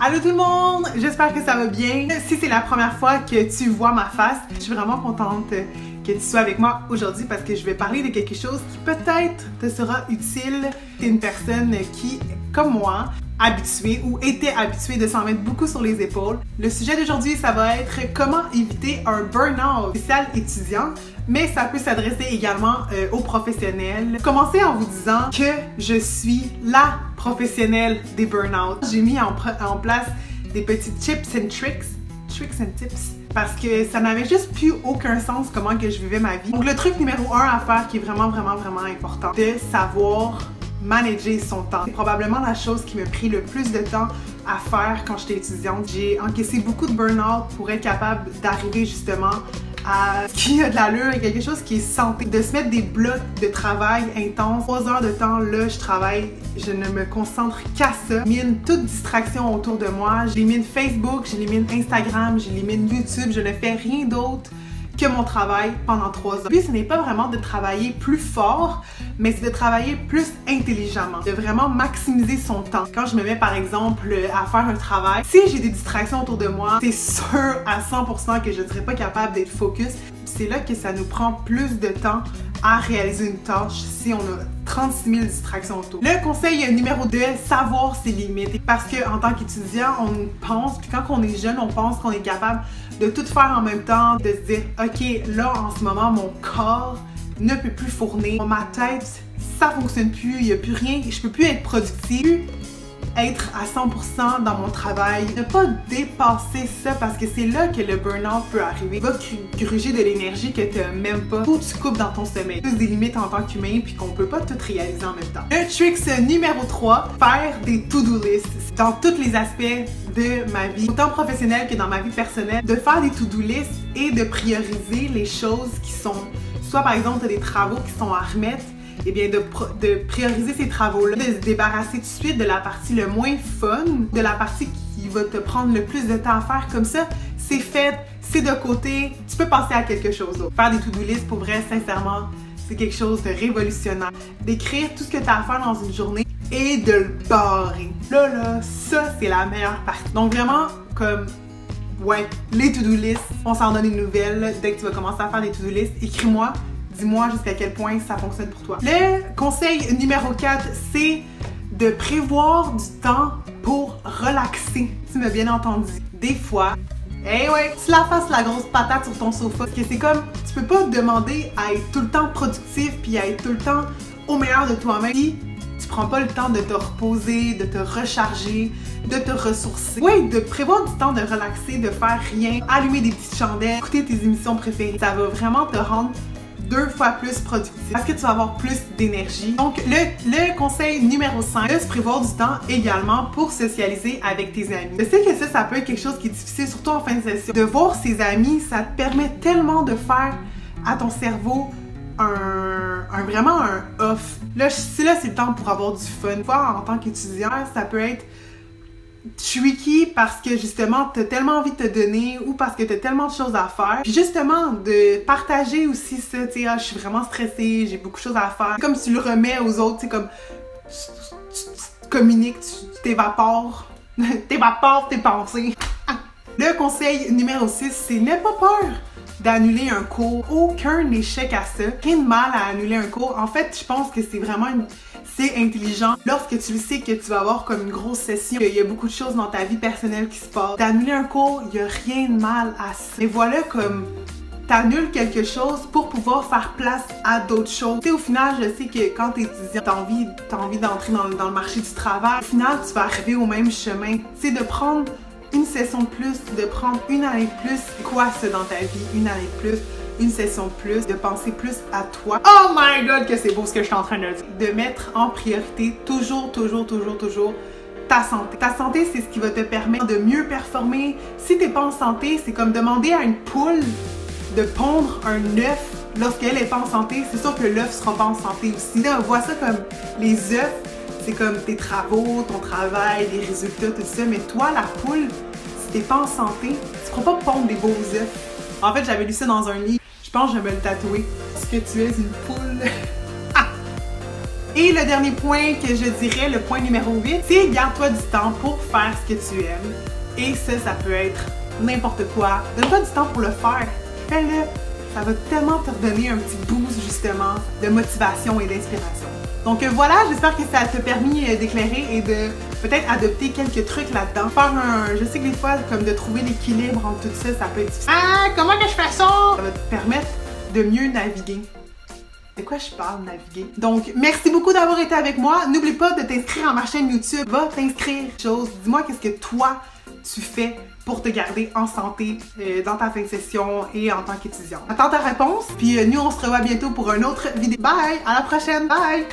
Allô tout le monde! J'espère que ça va bien. Si c'est la première fois que tu vois ma face, je suis vraiment contente que tu sois avec moi aujourd'hui parce que je vais parler de quelque chose qui peut-être te sera utile. T'es une personne qui, comme moi, habituée ou était habituée de s'en mettre beaucoup sur les épaules. Le sujet d'aujourd'hui, ça va être comment éviter un burn-out spécial étudiant, mais ça peut s'adresser également aux professionnels. Commencez en vous disant que je suis la professionnelle des burn-out. J'ai mis en place des petits tips and tips, parce que ça n'avait juste plus aucun sens comment que je vivais ma vie. Donc le truc numéro 1 à faire qui est vraiment important, de savoir manager son temps. C'est probablement la chose qui m'a pris le plus de temps à faire quand j'étais étudiante. J'ai encaissé beaucoup de burn-out pour être capable d'arriver justement à ce qui a de l'allure et quelque chose qui est santé. De se mettre des blocs de travail intense. 3 heures de temps, là, je travaille, je ne me concentre qu'à ça. J'élimine toute distraction autour de moi. J'élimine Facebook, j'élimine Instagram, j'élimine YouTube. Je ne fais rien d'autre que mon travail pendant 3 heures. Puis ce n'est pas vraiment de travailler plus fort, mais c'est de travailler plus intelligemment, de vraiment maximiser son temps. Quand je me mets par exemple à faire un travail, si j'ai des distractions autour de moi, c'est sûr à 100% que je ne serai pas capable d'être focus. C'est là que ça nous prend plus de temps à réaliser une tâche si on a 36 000 distractions autour. Le conseil numéro 2, savoir ses limites. Parce qu'en tant qu'étudiant, on pense, puis quand on est jeune, on pense qu'on est capable de tout faire en même temps, de se dire « Ok, là, en ce moment, mon corps ne peut plus fournir. Ma tête, ça fonctionne plus, il n'y a plus rien, je peux plus être productive. » Être à 100% dans mon travail, ne pas dépasser ça parce que c'est là que le burn-out peut arriver. Va gruger de l'énergie que tu n'as même pas ou tu coupes dans ton sommeil. C'est des limites en tant qu'humain puis qu'on peut pas tout réaliser en même temps. Le trick numéro 3, faire des to-do lists dans tous les aspects de ma vie, autant professionnelle que dans ma vie personnelle, de faire des to-do lists et de prioriser les choses qui sont, soit par exemple tu as des travaux qui sont à remettre, et bien de prioriser ces travaux-là, de se débarrasser tout de suite de la partie le moins fun, de la partie qui va te prendre le plus de temps à faire. Comme ça, c'est fait, c'est de côté, tu peux passer à quelque chose d'autre. Faire des to-do list, pour vrai, sincèrement, c'est quelque chose de révolutionnaire. D'écrire tout ce que tu as à faire dans une journée et de le barrer. Là, ça, c'est la meilleure partie. Donc vraiment, comme... ouais, les to-do lists, on s'en donne une nouvelle. Dès que tu vas commencer à faire des to-do lists, écris-moi. Dis-moi jusqu'à quel point ça fonctionne pour toi. Le conseil numéro 4, c'est de prévoir du temps pour relaxer. Tu m'as bien entendu. Des fois, tu la fasses la grosse patate sur ton sofa. Parce que c'est comme, tu peux pas demander à être tout le temps productif puis à être tout le temps au meilleur de toi-même si tu prends pas le temps de te reposer, de te recharger, de te ressourcer. Oui, de prévoir du temps de relaxer, de faire rien, allumer des petites chandelles, écouter tes émissions préférées. Ça va vraiment te rendre 2 fois plus productif parce que tu vas avoir plus d'énergie. Donc, le conseil numéro 5, de se prévoir du temps également pour socialiser avec tes amis. Je sais que ça peut être quelque chose qui est difficile, surtout en fin de session. De voir ses amis, ça te permet tellement de faire à ton cerveau vraiment un off. Là, c'est le temps pour avoir du fun. Voir en tant qu'étudiant, ça peut être tricky parce que justement t'as tellement envie de te donner ou parce que t'as tellement de choses à faire. Puis justement de partager aussi ça, tu sais, je suis vraiment stressée, j'ai beaucoup de choses à faire. Comme tu le remets aux autres, tu sais, comme tu communiques, tu t'évapores, t'évapores tes pensées. Le conseil numéro 6, c'est n'aie pas peur d'annuler un cours. Aucun échec à ça. Rien de mal à annuler un cours. En fait, je pense que c'est vraiment c'est intelligent. Lorsque tu sais que tu vas avoir comme une grosse session, qu'il y a beaucoup de choses dans ta vie personnelle qui se passent, d'annuler un cours, il n'y a rien de mal à ça. Et voilà comme t'annules quelque chose pour pouvoir faire place à d'autres choses. Tu sais, au final, je sais que quand t'es étudiant, t'as envie d'entrer dans le marché du travail. Au final, tu vas arriver au même chemin. C'est de prendre une session de plus, de prendre une année de plus. Quoi ça dans ta vie? Une année de plus, une session de plus, de penser plus à toi. Oh my god que c'est beau ce que je suis en train de dire. De mettre en priorité toujours ta santé. Ta santé, c'est ce qui va te permettre de mieux performer. Si t'es pas en santé, c'est comme demander à une poule de pondre un œuf lorsqu'elle est pas en santé. C'est sûr que l'œuf sera pas en santé aussi. Là, on voit ça comme les œufs. C'est comme tes travaux, ton travail, les résultats, tout ça. Mais toi, la poule, si t'es pas en santé, tu pourras pas pondre des beaux œufs. En fait, j'avais lu ça dans un livre. Je pense que je vais me le tatouer. Est-ce que tu es une poule? Et le dernier point que je dirais, le point numéro 8, c'est garde-toi du temps pour faire ce que tu aimes. Et ça peut être n'importe quoi. Donne-toi du temps pour le faire. Fais-le. Ça va tellement te redonner un petit boost, justement, de motivation et d'inspiration. Donc voilà, j'espère que ça t'a permis d'éclairer et de peut-être adopter quelques trucs là-dedans. Je sais que des fois, comme de trouver l'équilibre entre tout ça, ça peut être difficile. Ah, comment que je fais ça? Ça va te permettre de mieux naviguer. De quoi je parle, naviguer? Donc, merci beaucoup d'avoir été avec moi. N'oublie pas de t'inscrire à ma chaîne YouTube. Va t'inscrire. Dis-moi qu'est-ce que toi, tu fais pour te garder en santé dans ta fin de session et en tant qu'étudiant. Attends ta réponse, puis nous, on se revoit bientôt pour une autre vidéo. Bye! À la prochaine! Bye!